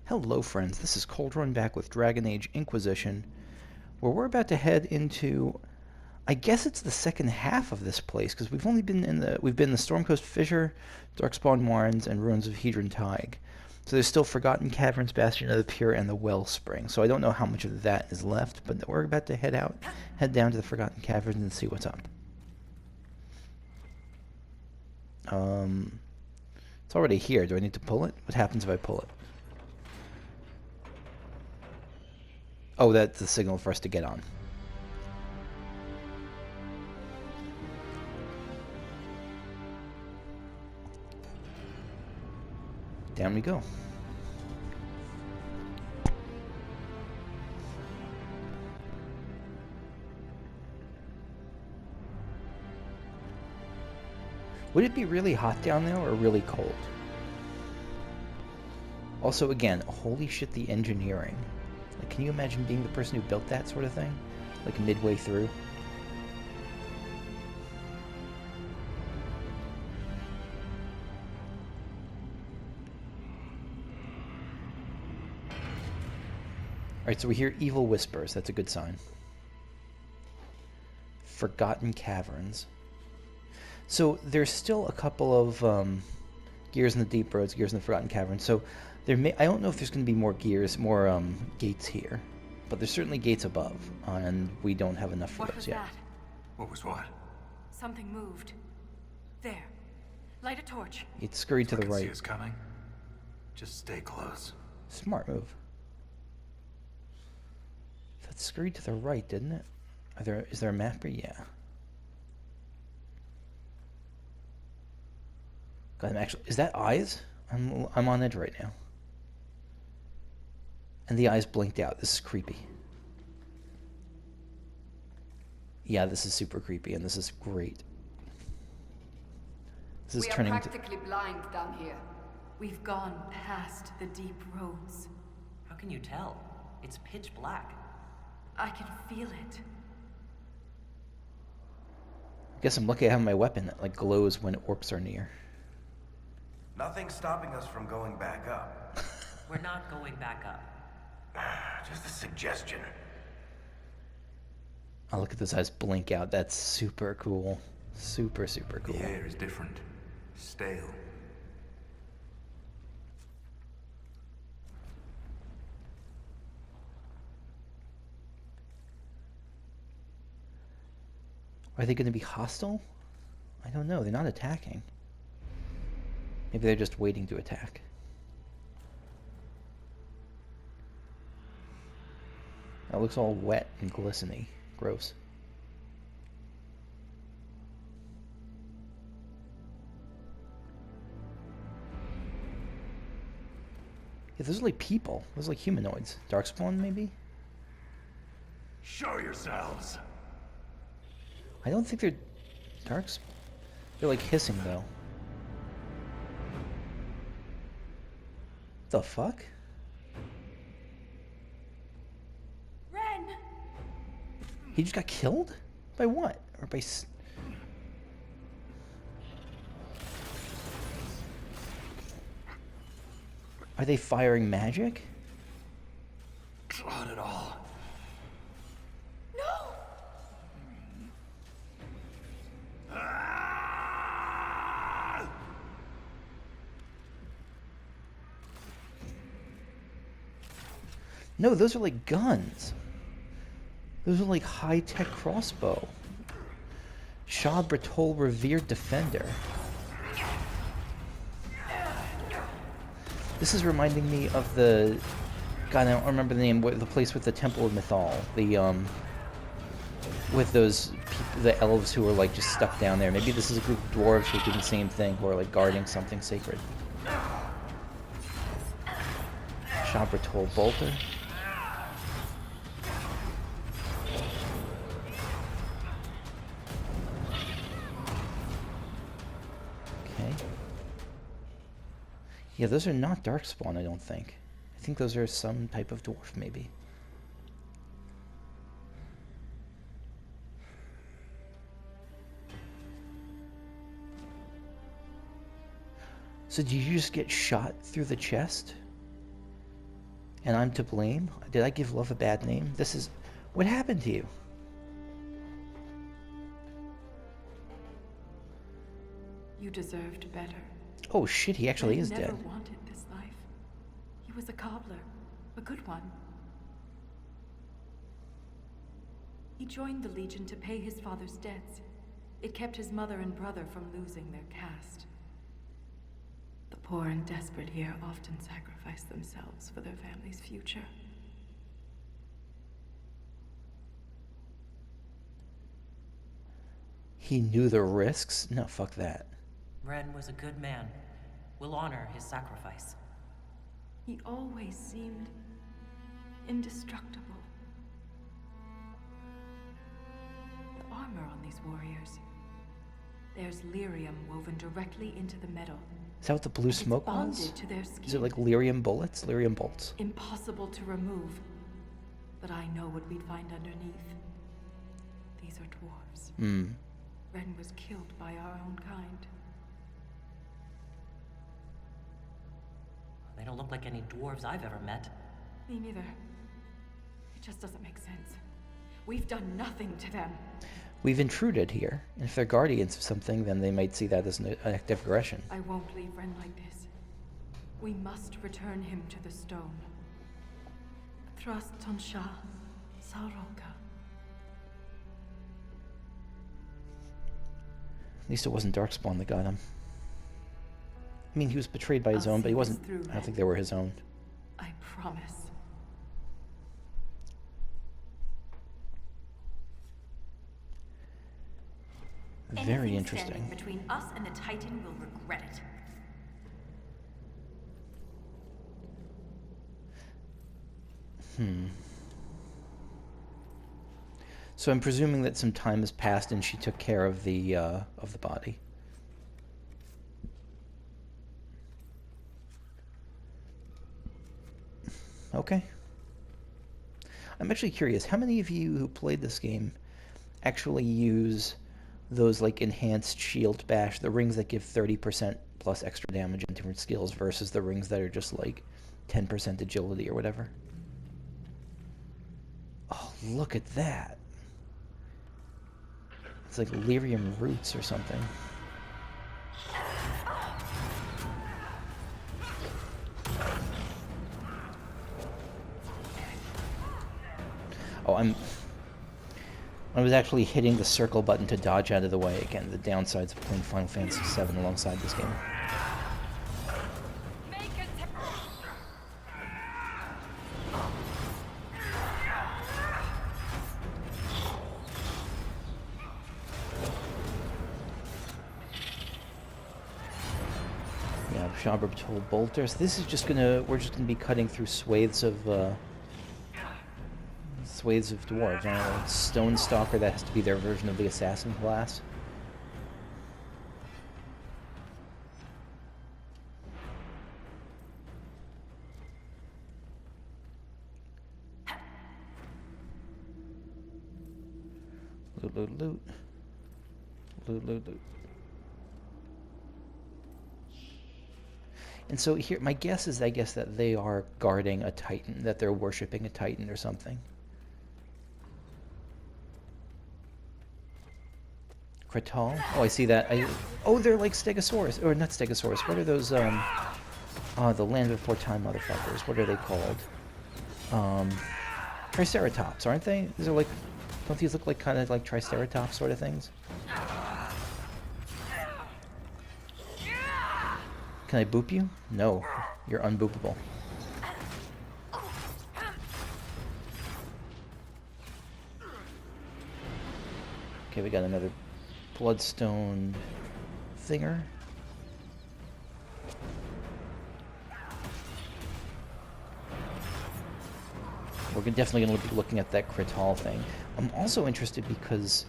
Hello friends, this is Cold back with Dragon Age Inquisition, where we're about to head into, I guess it's the second half of this place, because we've been in the Stormcoast Fissure, Darkspawn Warrens, and Ruins of Hedron Tig. So there's still Forgotten Caverns, Bastion of the Pure, and the Wellspring. So I don't know how much of that is left, but we're about to head down to the Forgotten Caverns and see what's up. It's already here. Do I need to pull it? What happens if I pull it? Oh, that's the signal for us to get on. Down we go. Would it be really hot down there or really cold? Also, again, holy shit, the engineering. Like, can you imagine being the person who built that sort of thing? Like, midway through? Alright, so we hear evil whispers. That's a good sign. Forgotten Caverns. So, there's still a couple of gears in the Deep Roads, gears in the Forgotten Caverns. So, I don't know if there's going to be more gates here, but there's certainly gates above, and we don't have enough for those yet. What was what? Something moved. There. Light a torch. It scurried to the right. See us coming. Just stay close. Smart move. That scurried to the right, didn't it? Is there a mapper? Yeah. God, is that eyes? I'm on edge right now. And the eyes blinked out. This is creepy. Yeah, this is super creepy, and this is great. This is turning into... We are practically blind down here. We've gone past the deep roads. How can you tell? It's pitch black. I can feel it. I guess I'm lucky I have my weapon that, like, glows when orcs are near. Nothing's stopping us from going back up. We're not going back up. Just a suggestion. Oh, look at those eyes blink out. That's super cool. Super, super cool. The air is different. Stale. Are they going to be hostile? I don't know. They're not attacking. Maybe they're just waiting to attack. That looks all wet and glistening. Gross. Yeah, those are like people. Those are like humanoids. Darkspawn, maybe? Show yourselves. I don't think they're darks. They're like hissing though. The fuck? Renn! He just got killed? By what? Or by... Are they firing magic? Not at all. No! No, those are like guns. Those are like high-tech crossbow. Shah Bratol, revered defender. This is reminding me of the... God, I don't remember the name. The place with the Temple of Mythal. The, with those people, the elves who are like just stuck down there. Maybe this is a group of dwarves who do the same thing, who are like guarding something sacred. Shah Bratol bolter. Yeah, those are not Darkspawn, I don't think. I think those are some type of dwarf, maybe. So did you just get shot through the chest? And I'm to blame? Did I give love a bad name? This is... What happened to you? You deserved better. Oh shit, he actually is never dead. wanted this life. He was a cobbler, a good one. He joined the Legion to pay his father's debts. It kept his mother and brother from losing their caste. The poor and desperate here often sacrifice themselves for their family's future. He knew the risks? No, fuck that. Renn was a good man. We'll honor his sacrifice. He always seemed indestructible. The armor on these warriors. There's lyrium woven directly into the metal. Is that what the blue It's smoke bonded was? to their skin. Is it like lyrium bullets? Lyrium bolts. Impossible to remove. But I know what we'd find underneath. These are dwarves. Hmm. Renn was killed by our own kind. They don't look like any dwarves I've ever met. Me neither. It just doesn't make sense. We've done nothing to them. We've intruded here. And if they're guardians of something, then they might see that as an act of aggression. I won't leave Renn like this. We must return him to the stone. Thrust Tonsha Saroka. At least it wasn't Darkspawn that got him. I mean, he was betrayed by his I'll own, but see he this wasn't... through, I don't Renn. think they were his own. I promise. Very Anything interesting. standing between us and the Titan will regret it. So I'm presuming that some time has passed and she took care of the body. Okay. I'm actually curious, how many of you who played this game actually use those like enhanced shield bash, the rings that give 30% plus extra damage on different skills versus the rings that are just like 10% agility or whatever? Oh, look at that. It's like lyrium roots or something. Oh, I was actually hitting the circle button to dodge out of the way. Again, the downsides of playing Final Fantasy VII alongside this game. Yeah, Shabra Patrol bolters. This is just we're just gonna be cutting through swathes of dwarves. I don't know, Stone Stalker, that has to be their version of the assassin class. Loot, loot, loot. Loot, loot, loot. And so here, my guess is, that they are guarding a Titan, that they're worshipping a Titan or something. Kratal? Oh, I see that. Oh, they're like Stegosaurus. Or not Stegosaurus. What are those, the Land Before Time motherfuckers. What are they called? Triceratops, aren't they? These are like... Don't these look like kind of like Triceratops sort of things? Can I boop you? No. You're unboopable. Okay, we got another bloodstone thinger. We're definitely going to be looking at that Kratal thing. I'm also interested because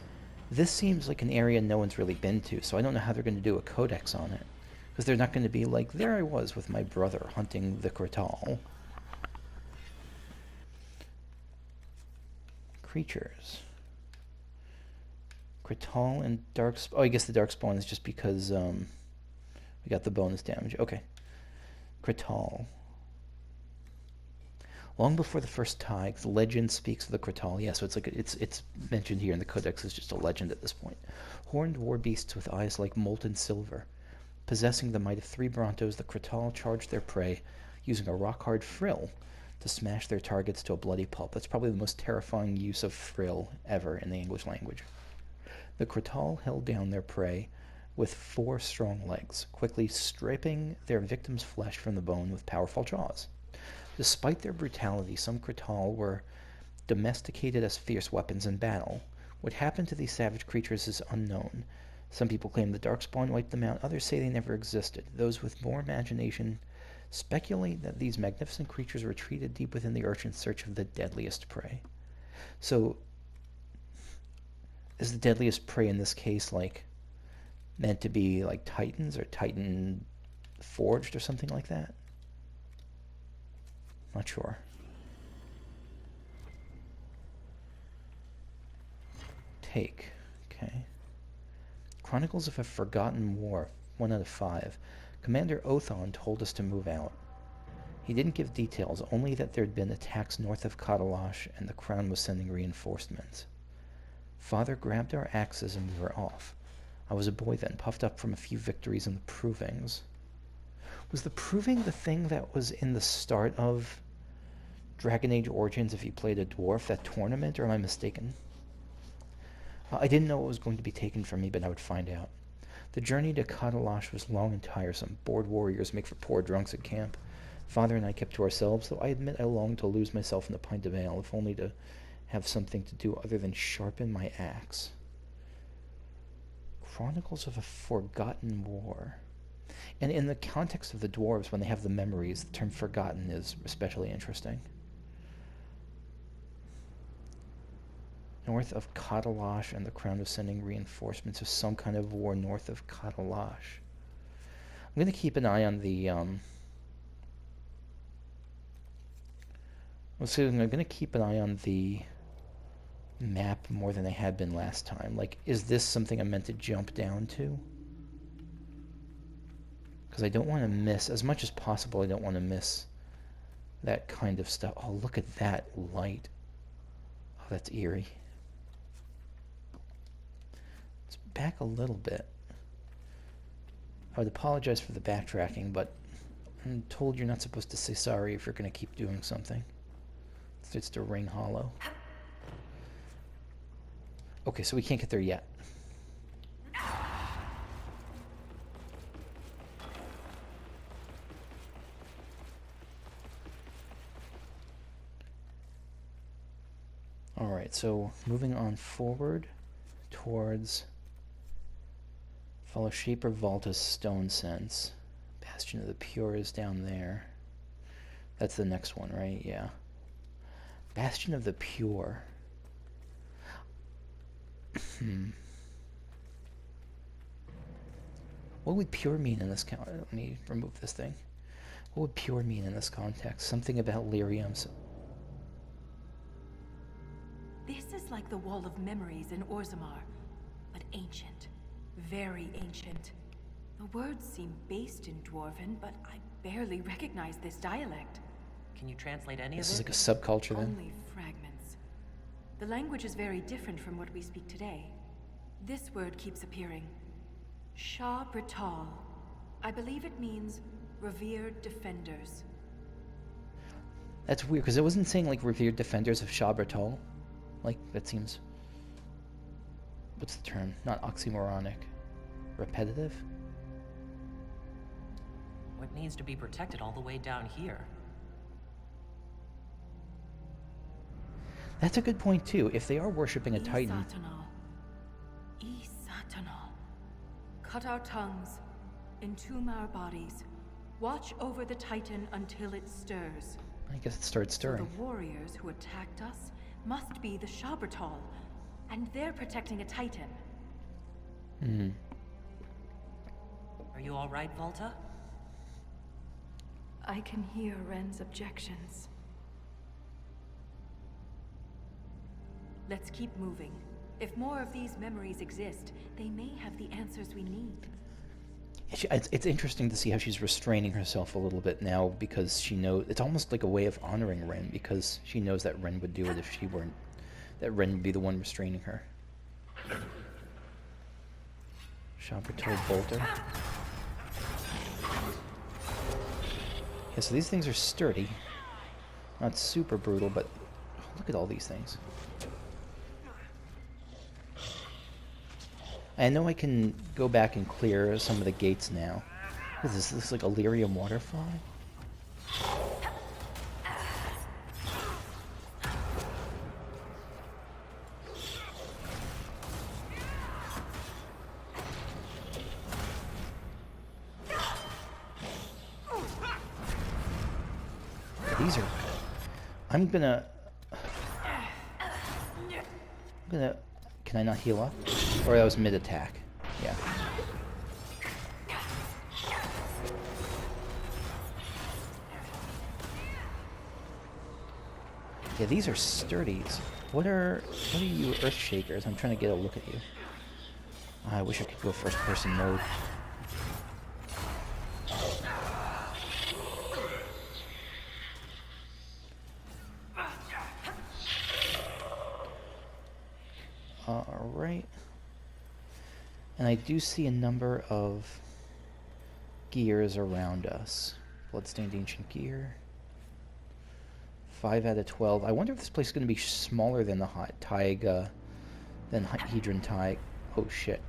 this seems like an area no one's really been to, so I don't know how they're going to do a codex on it. Because they're not going to be like, there I was with my brother hunting the Kratal. Creatures. Kratal and Darkspawn. Oh, I guess the Darkspawn is just because we got the bonus damage. Okay. Kratal. Long before the first tide, the legend speaks of the Kratal. Yeah, so it's like it's mentioned here in the Codex as just a legend at this point. Horned war beasts with eyes like molten silver. Possessing the might of 3 Brontos, the Kratal charged their prey using a rock-hard frill to smash their targets to a bloody pulp. That's probably the most terrifying use of frill ever in the English language. The Kratal held down their prey with 4 strong legs, quickly stripping their victim's flesh from the bone with powerful jaws. Despite their brutality, some Kratal were domesticated as fierce weapons in battle. What happened to these savage creatures is unknown. Some people claim the Darkspawn wiped them out, others say they never existed. Those with more imagination speculate that these magnificent creatures retreated deep within the earth in search of the deadliest prey. So, is the deadliest prey in this case, like, meant to be, like, Titans or Titan forged or something like that? Not sure. Take. Okay. Chronicles of a Forgotten War. 1 out of 5. Commander Othon told us to move out. He didn't give details, only that there had been attacks north of Katalash and the Crown was sending reinforcements. Father grabbed our axes and we were off. I was a boy then, puffed up from a few victories in the Provings. Was the Proving the thing that was in the start of Dragon Age Origins if you played a dwarf, that tournament, or am I mistaken? I didn't know it was going to be taken from me, but I would find out. The journey to Katalash was long and tiresome. Bored warriors make for poor drunks at camp. Father and I kept to ourselves, though I admit I longed to lose myself in a pint of ale, if only to have something to do other than sharpen my axe. Chronicles of a Forgotten War. And in the context of the dwarves, when they have the memories, the term forgotten is especially interesting. North of Katalash and the Crown was sending reinforcements of some kind of war north of Katalash. I'm going to keep an eye on the... I'm going to keep an eye on the map more than I had been last time. Like, is this something I'm meant to jump down to? Because I don't want to miss, as much as possible, I don't want to miss that kind of stuff. Oh, look at that light. Oh, that's eerie. It's back a little bit. I would apologize for the backtracking, but I'm told you're not supposed to say sorry if you're going to keep doing something. It starts to ring hollow. Okay, so we can't get there yet. Alright, so moving on forward towards follow Shaper Volta's Stone Sense. Bastion of the Pure is down there. That's the next one, right? Yeah. Bastion of the Pure. What would pure mean in this context? Let me remove this thing. What would pure mean in this context? Something about lyriums. This is like the Wall of Memories in Orzammar, but ancient. Very ancient. The words seem based in Dwarven, but I barely recognize this dialect. Can you translate any This of is it? like a subculture then? Only fragments. The language is very different from what we speak today. This word keeps appearing. Shah Brital. I believe it means revered defenders. That's weird, because it wasn't saying like revered defenders of Shah Brital. Like, that seems... What's the term? Not oxymoronic. Repetitive? What needs to be protected all the way down here? That's a good point, too. If they are worshipping a Titan... Isatanal. Cut our tongues. Entomb our bodies. Watch over the Titan until it stirs. I guess it started So stirring. the warriors who attacked us must be the Shabratal, and they're protecting a Titan. Are you all right, Volta? I can hear Renn's objections. Let's keep moving. If more of these memories exist, they may have the answers we need. It's interesting to see how she's restraining herself a little bit now because she knows it's almost like a way of honoring Renn because she knows that Renn would do it if she weren't. That Renn would be the one restraining her. Shopper told Bolter. Yeah, so these things are sturdy. Not super brutal, but look at all these things. I know I can go back and clear some of the gates now. What is this? This is like a lyrium waterfall? These are... I'm gonna... Can I not heal up? Or that was mid-attack. Yeah. Yeah, these are sturdies. What are you earth shakers? I'm trying to get a look at you. I wish I could go first person mode. Alright. And I do see a number of gears around us. Bloodstained Ancient Gear. 5 out of 12. I wonder if this place is going to be smaller than the Taiga, than Hedron Taiga. Oh shit.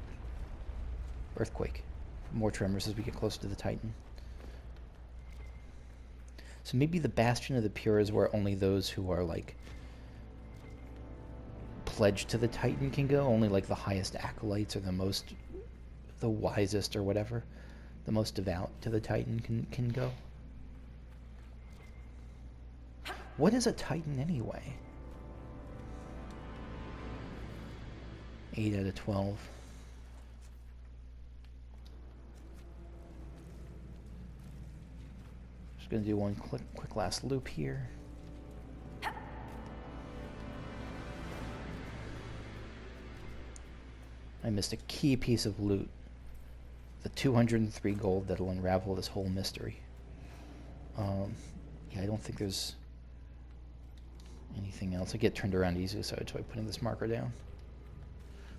Earthquake. More tremors as we get closer to the Titan. So maybe the Bastion of the Pure is where only those who are like pledged to the Titan can go. Only like the highest acolytes or the wisest or whatever, the most devout to the Titan can go. What is a Titan anyway? 8 out of 12. Just gonna do one quick last loop here. I missed a key piece of loot. The 203 gold that'll unravel this whole mystery. Yeah, I don't think there's anything else. I get turned around easily, so by putting this marker down.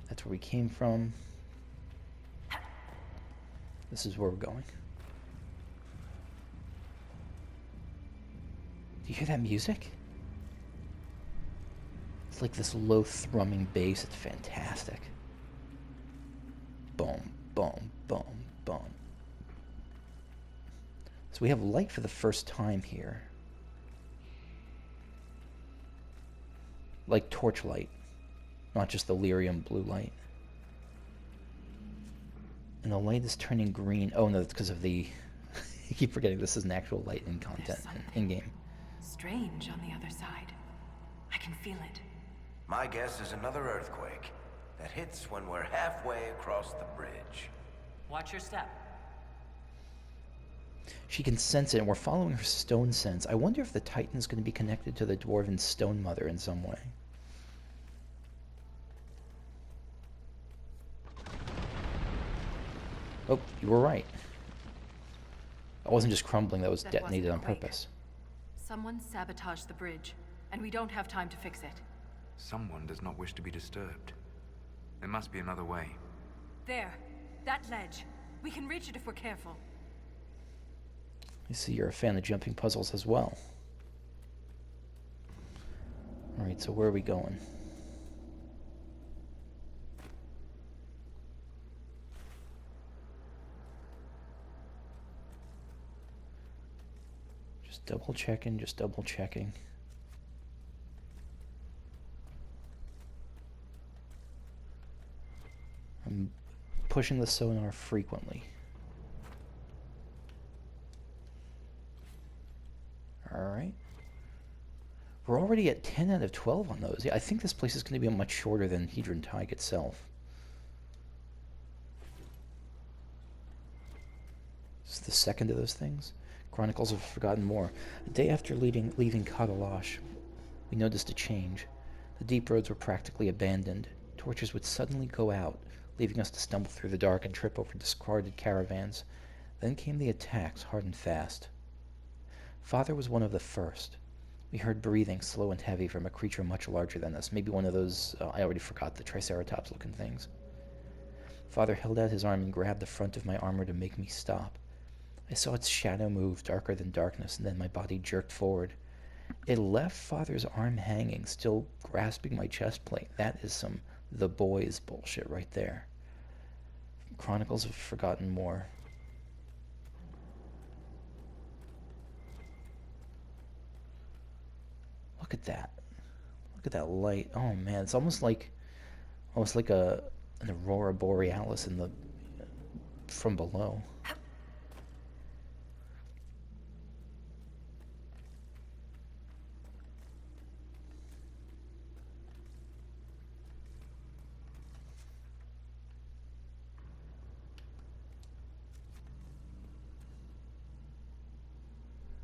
That's where we came from. This is where we're going. Do you hear that music? It's like this low thrumming bass. It's fantastic. Boom, boom, boom, boom. So we have light for the first time here. Like torchlight, not just the lyrium blue light. And the light is turning green. Oh no, that's because of the... I keep forgetting this is an actual light in content, in-game. Strange on the other side. I can feel it. My guess is another earthquake that hits when we're halfway across the bridge. Watch your step. She can sense it, and we're following her stone sense. I wonder if the Titan's going to be connected to the Dwarven Stone Mother in some way. Oh, you were right. That wasn't just crumbling, that was detonated on purpose. Someone sabotaged the bridge, and we don't have time to fix it. Someone does not wish to be disturbed. There must be another way. There. That ledge. We can reach it if we're careful. I see you're a fan of jumping puzzles as well. Alright, so where are we going? Just double checking, just double checking. I'm pushing the sonar frequently. Alright. We're already at 10 out of 12 on those. Yeah, I think this place is going to be much shorter than Hedron Taiga itself. This is the second of those things. Chronicles of Forgotten More. A day after leaving Kagalash, we noticed a change. The deep roads were practically abandoned. Torches would suddenly go out, leaving us to stumble through the dark and trip over discarded caravans. Then came the attacks, hard and fast. Father was one of the first. We heard breathing, slow and heavy, from a creature much larger than us, maybe one of those, I already forgot, the Triceratops-looking things. Father held out his arm and grabbed the front of my armor to make me stop. I saw its shadow move, darker than darkness, and then my body jerked forward. It left Father's arm hanging, still grasping my chest plate. That is some The Boys bullshit right there. Chronicles of Forgotten More. Look at that. Look at that light. Oh man, it's almost like an aurora borealis in the from below.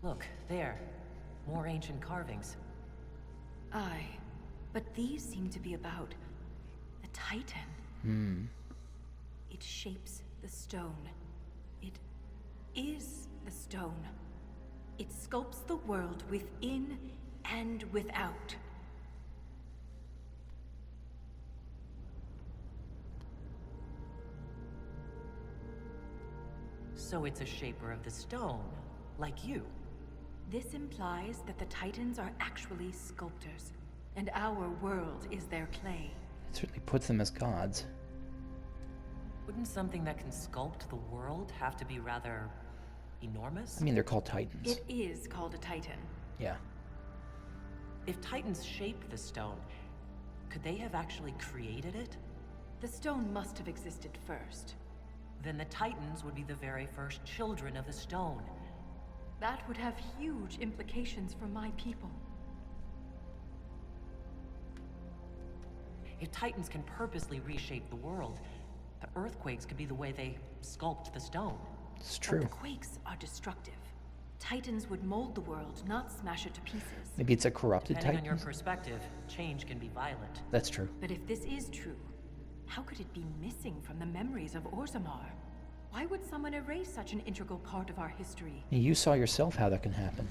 Look, there. More ancient carvings. Aye, but these seem to be about the Titan. It shapes the stone. It is the stone. It sculpts the world within and without. So it's a shaper of the stone, like you. This implies that the Titans are actually sculptors, and our world is their clay. It certainly puts them as gods. Wouldn't something that can sculpt the world have to be rather enormous? I mean, they're called Titans. It is called a Titan. Yeah. If Titans shaped the stone, could they have actually created it? The stone must have existed first. Then the Titans would be the very first children of the stone. That would have huge implications for my people. If Titans can purposely reshape the world, the earthquakes could be the way they sculpt the stone. It's But true. the quakes are destructive. Titans would mold the world, not smash it to pieces. Maybe it's a corrupted Depending on Titan. your perspective, change can be violent. That's true. But if this is true, how could it be missing from the memories of Orzammar? Why would someone erase such an integral part of our history? You saw yourself how that can happen.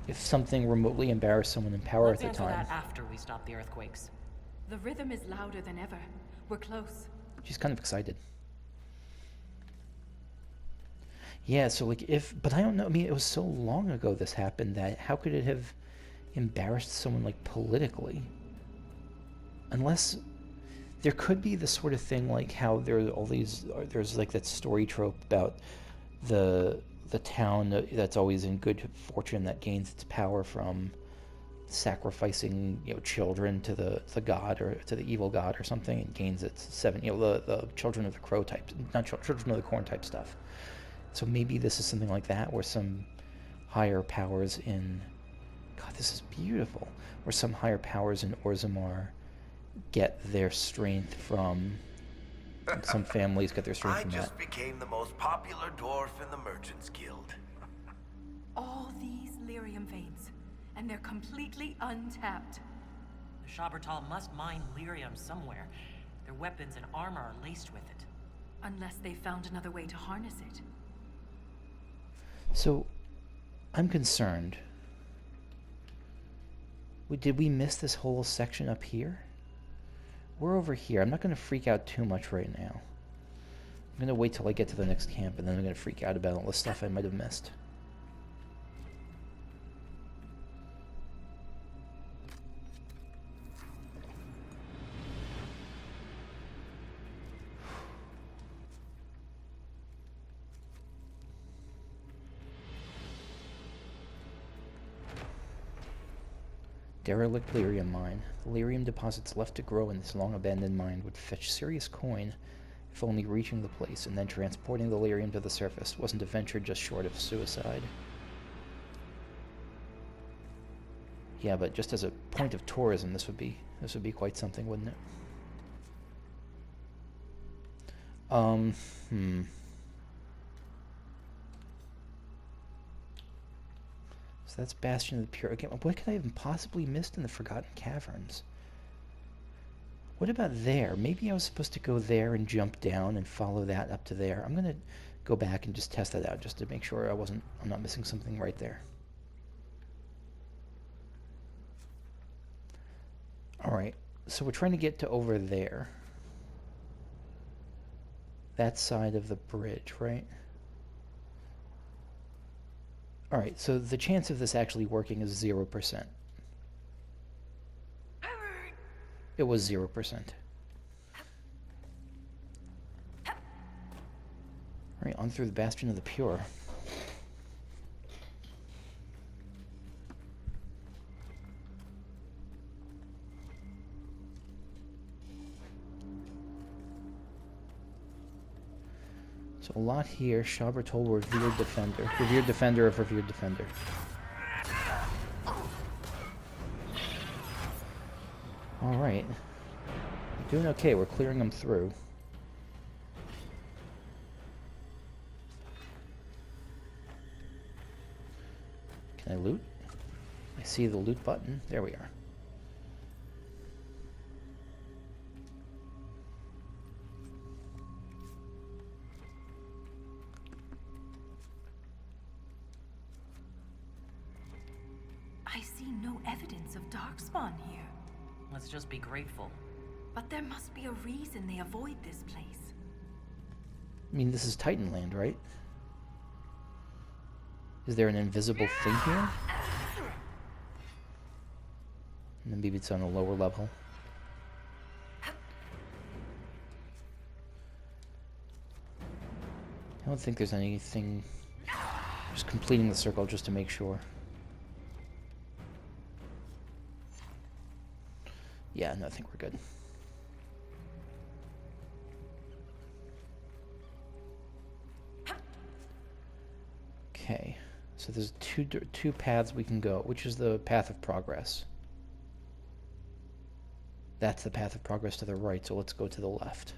If something remotely embarrassed someone in power Let's at the answer time. that after we stop the earthquakes. The rhythm is louder than ever. We're close. She's kind of excited. Yeah, so like but I don't know, I mean, it was so long ago this happened that how could it have embarrassed someone like politically? Unless there could be the sort of thing like how there's like that story trope about the town that's always in good fortune that gains its power from sacrificing, children to the god or to the evil god or something, and gains its seven, the children of the crow type, not children of the corn type stuff. So maybe this is something like that, where some higher powers in, God, this is beautiful, where some higher powers in Orzammar get their strength from, some families get their strength I from just that. became the most popular dwarf in the Merchants Guild. All these lyrium veins, and they're completely untapped. The Shabertal must mine lyrium somewhere. Their weapons and armor are laced with it. Unless they found another way to harness it. So, I'm concerned. Did we miss this whole section up here? We're over here. I'm not going to freak out too much right now. I'm going to wait till I get to the next camp, and then I'm going to freak out about all the stuff I might have missed. Derelict lyrium mine. The lyrium deposits left to grow in this long-abandoned mine would fetch serious coin if only reaching the place and then transporting the lyrium to the surface wasn't a venture just short of suicide. Yeah, but just as a point of tourism, this would be quite something, wouldn't it? So that's Bastion of the Pure. Again, what could I have possibly missed in the Forgotten Caverns? What about there? Maybe I was supposed to go there and jump down and follow that up to there. I'm gonna go back and just test that out just to make sure I'm not missing something right there. Alright, so we're trying to get to over there. That side of the bridge, right? Alright, so the chance of this actually working is 0%. It was 0%. Alright, on through the Bastion of the Pure. So a lot here. Shabra told revered defender. Revered defender of revered defender. Alright. We're doing okay. We're clearing them through. Can I loot? I see the loot button. There we are. I see no evidence of darkspawn here. Let's just be grateful. But there must be a reason they avoid this place. I mean, this is Titanland, right? Is there an invisible thing here? And then maybe it's on a lower level. I don't think there's anything. Just completing the circle just to make sure. Yeah, no, I think we're good. Okay, so there's two paths we can go. Which is the path of progress? That's the path of progress to the right, so let's go to the left.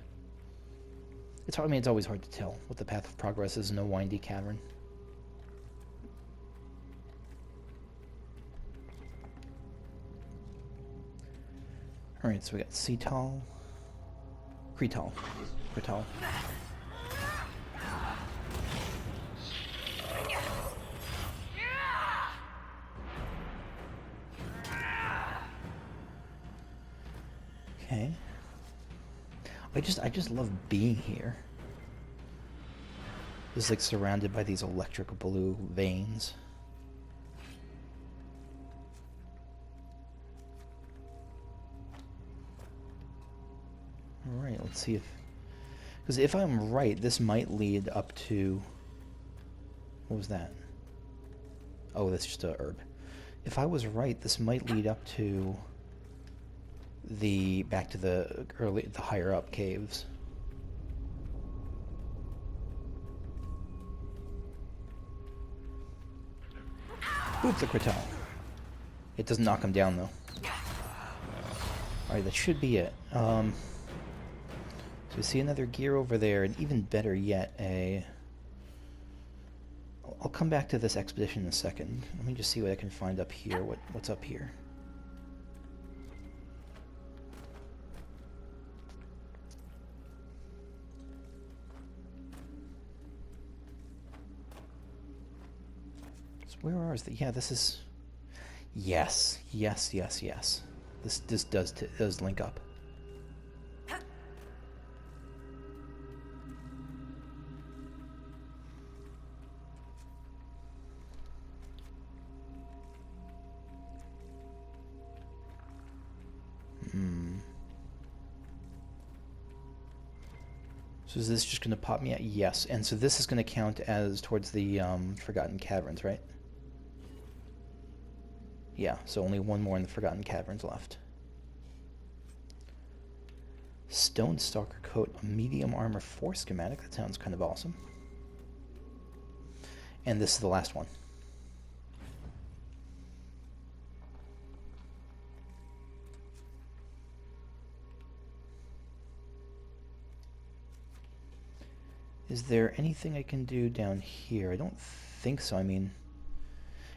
It's hard, I mean, it's always hard to tell what the path of progress is in a windy cavern. Alright, so we got Cetal, Cretal. Okay. I just love being here. Just like surrounded by these electric blue veins. Alright, let's see if... Because if I'm right, this might lead up to... What was that? Oh, that's just a herb. If I was right, this might lead up to... back to the higher up caves. Oop, the Cretal. It doesn't knock him down though. Alright, that should be it. So we see another gear over there, and even better yet, I'll come back to this expedition in a second. Let me just see what I can find up here. What's up here? So where are the? Yeah, this is. Yes. This does link up. So is this just going to pop me out? Yes. And so this is going to count as towards the Forgotten Caverns, right? Yeah, so only one more in the Forgotten Caverns left. Stone Stalker Coat, a medium armor 4 schematic. That sounds kind of awesome. And this is the last one. Is there anything I can do down here? I don't think so. I mean,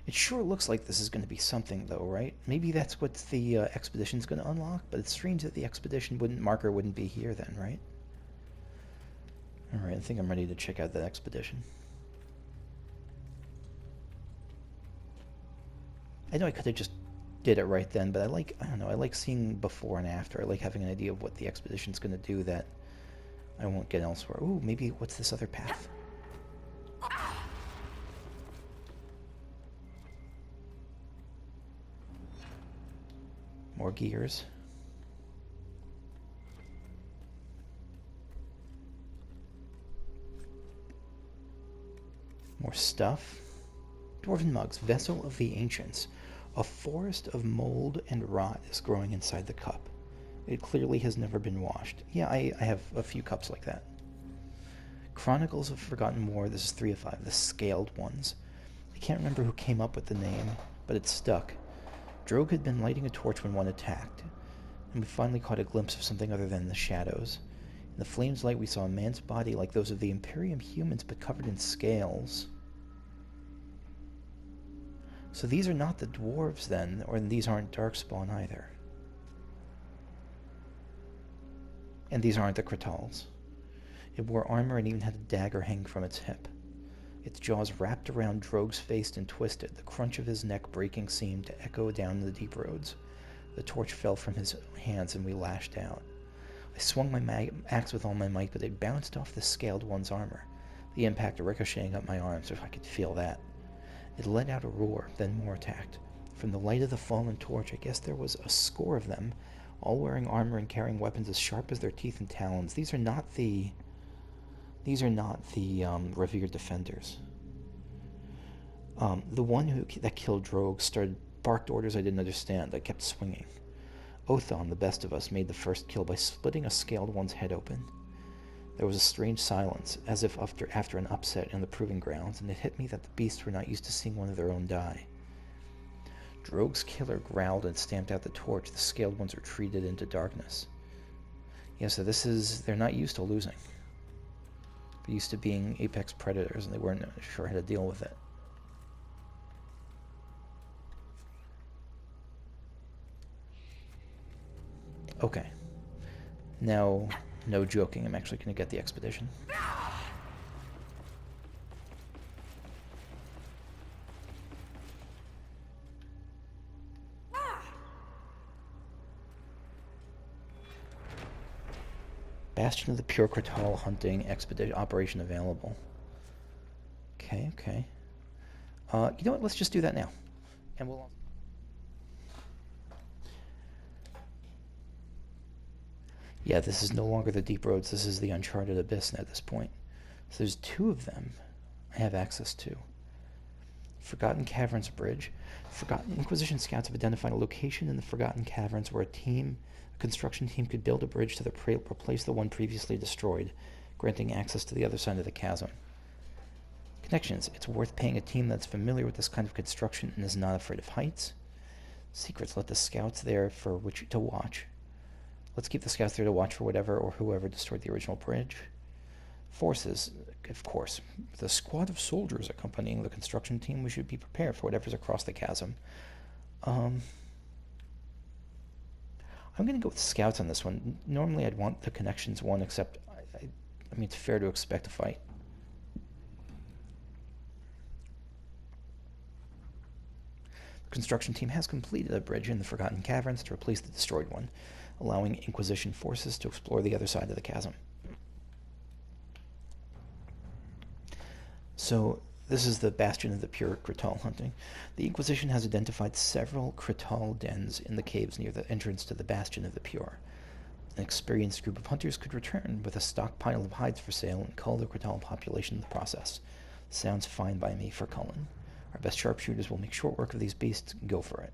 It sure looks like this is going to be something, though, right? Maybe that's what the expedition's going to unlock, but it's strange that the expedition marker wouldn't be here then, right? Alright, I think I'm ready to check out that expedition. I know I could have just did it right then, but I don't know, I like seeing before and after. I like having an idea of what the expedition's going to do that I won't get elsewhere. Ooh, maybe what's this other path? More gears. More stuff. Dwarven mugs, vessel of the ancients. A forest of mold and rot is growing inside the cup. It clearly has never been washed. Yeah, I have a few cups like that. Chronicles of Forgotten War. This is 3 of 5. The scaled ones. I can't remember who came up with the name, but it stuck. Drogue had been lighting a torch when one attacked, and we finally caught a glimpse of something other than the shadows. In the flame's light, we saw a man's body like those of the Imperium humans, but covered in scales. So these are not the dwarves then, or these aren't Darkspawn either. And these aren't the Kratals. It wore armor and even had a dagger hanging from its hip. Its jaws wrapped around Drogue's face and twisted, the crunch of his neck breaking seemed to echo down the deep roads. The torch fell from his hands and we lashed out. I swung my axe with all my might, but it bounced off the scaled one's armor, the impact ricocheting up my arms, if I could feel that. It let out a roar, then more attacked. From the light of the fallen torch, I guess there was a score of them, all wearing armor and carrying weapons as sharp as their teeth and talons. These are not the revered defenders. The one that killed Drogue barked orders I didn't understand. I kept swinging. Othon, the best of us, made the first kill by splitting a scaled one's head open. There was a strange silence, as if after an upset in the proving grounds, and it hit me that the beasts were not used to seeing one of their own die. Drogue's killer growled and stamped out the torch. The scaled ones retreated into darkness. Yeah, so they're not used to losing. They're used to being apex predators, and they weren't sure how to deal with it. Okay. Now, no joking, I'm actually going to get the expedition. Bastion of the Pure Kratal hunting expedition operation available. Okay. You know what? Let's just do that now. And we'll... Yeah, this is no longer the deep roads. This is the uncharted abyss at this point. So there's 2 of them I have access to. Forgotten Caverns Bridge. Inquisition scouts have identified a location in the Forgotten Caverns where a construction team could build a bridge to replace the one previously destroyed, granting access to the other side of the chasm. Connections. It's worth paying a team that's familiar with this kind of construction and is not afraid of heights. Secrets. Let the scouts there for which to watch. Let's keep the scouts there to watch for whatever or whoever destroyed the original bridge. Forces, of course. With a squad of soldiers accompanying the construction team, we should be prepared for whatever's across the chasm. I'm going to go with scouts on this one. Normally I'd want the connections one, except I mean, it's fair to expect a fight. The construction team has completed a bridge in the Forgotten Caverns to replace the destroyed one, allowing Inquisition forces to explore the other side of the chasm. So, this is the Bastion of the Pure Kratal hunting. The Inquisition has identified several Kratal dens in the caves near the entrance to the Bastion of the Pure. An experienced group of hunters could return with a stockpile of hides for sale and cull the Kratal population in the process. Sounds fine by me for culling. Our best sharpshooters will make short work of these beasts and go for it.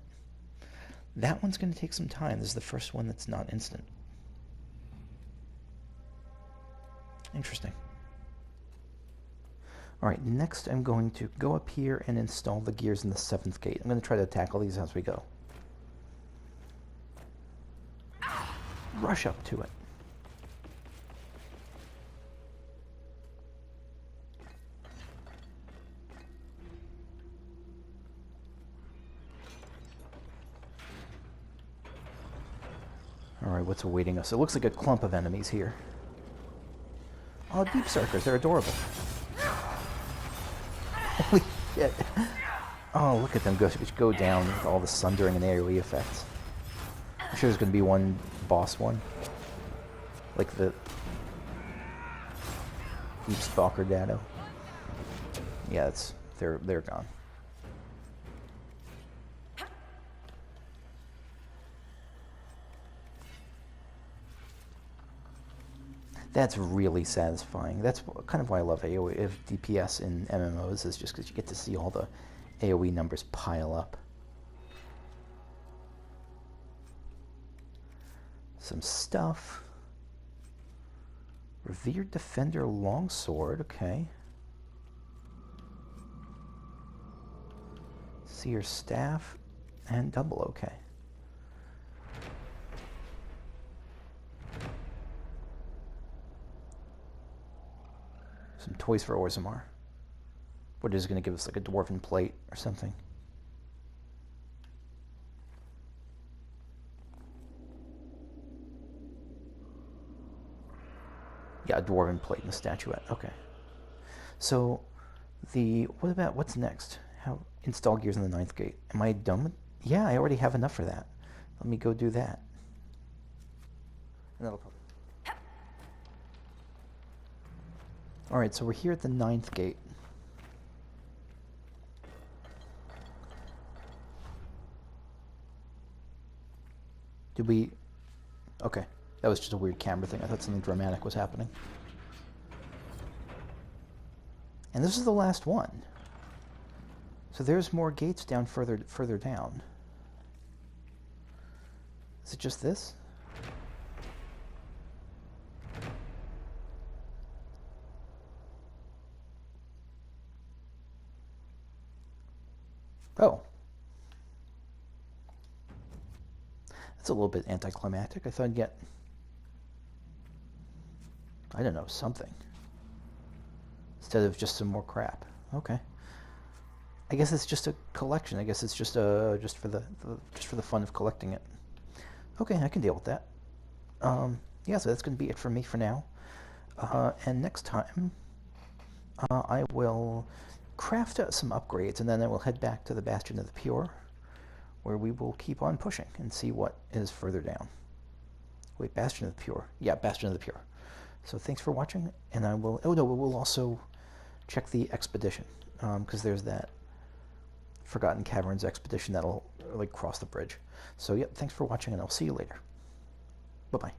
That one's going to take some time. This is the first one that's not instant. Interesting. Alright, next I'm going to go up here and install the gears in the 7th gate. I'm going to try to tackle these as we go. Rush up to it. Alright, what's awaiting us? It looks like a clump of enemies here. Oh, deep circers, they're adorable. Holy shit. Oh, look at them go down with all the sundering and AoE effects. I'm sure there's going to be one boss one. Like the Deep Stalker Dado. Yeah, they're gone. That's really satisfying. That's kind of why I love AoE if DPS in MMOs, is just because you get to see all the AoE numbers pile up. Some stuff. Revered Defender Longsword, okay. Seer Staff and double, okay. Some toys for Orzammar. What is it going to give us, like a dwarven plate or something? Yeah, a dwarven plate and a statuette. Okay. So, what's next? How install gears in the 9th gate? Am I done with? Yeah, I already have enough for that. Let me go do that. And that'll probably. All right, so we're here at the 9th gate. Did we? Okay. That was just a weird camera thing. I thought something dramatic was happening. And this is the last one. So there's more gates down further down. Is it just this? Oh. That's a little bit anticlimactic. I thought I'd get, I don't know, something. Instead of just some more crap. Okay. I guess it's just a collection. I guess it's just for the fun of collecting it. Okay, I can deal with that. Yeah, so that's going to be it for me for now. And next time, I will craft some upgrades, and then I will head back to the Bastion of the Pure, where we will keep on pushing and see what is further down. Wait, Bastion of the Pure. Yeah, Bastion of the Pure. So thanks for watching, and I will... Oh, no, we'll also check the expedition, because there's that Forgotten Caverns expedition that'll, like, cross the bridge. So, yep, thanks for watching, and I'll see you later. Bye-bye.